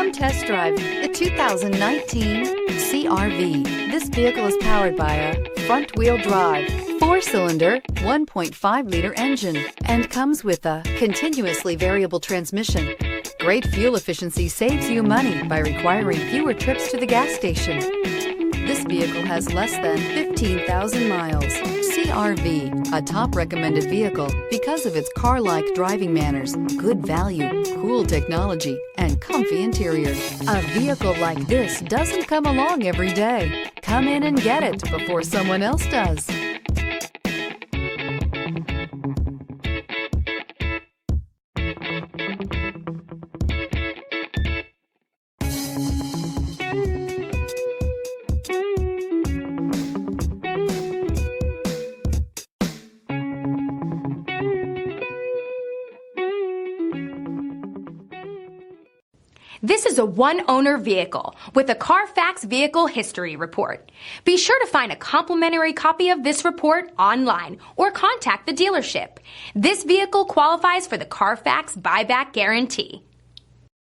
Come test drive the 2019 CR-V. This vehicle is powered by a front-wheel drive, 4-cylinder, 1.5-liter engine, and comes with a continuously variable transmission. Great fuel efficiency saves you money by requiring fewer trips to the gas station. This vehicle has less than 15,000 miles. CR-V, a top recommended vehicle because of its car-like driving manners, good value, cool technology, and comfy interior. A vehicle like this doesn't come along every day. Come in and get it before someone else does. This is a one-owner vehicle with a CARFAX Vehicle History Report. Be sure to find a complimentary copy of this report online or contact the dealership. This vehicle qualifies for the CARFAX Buyback Guarantee.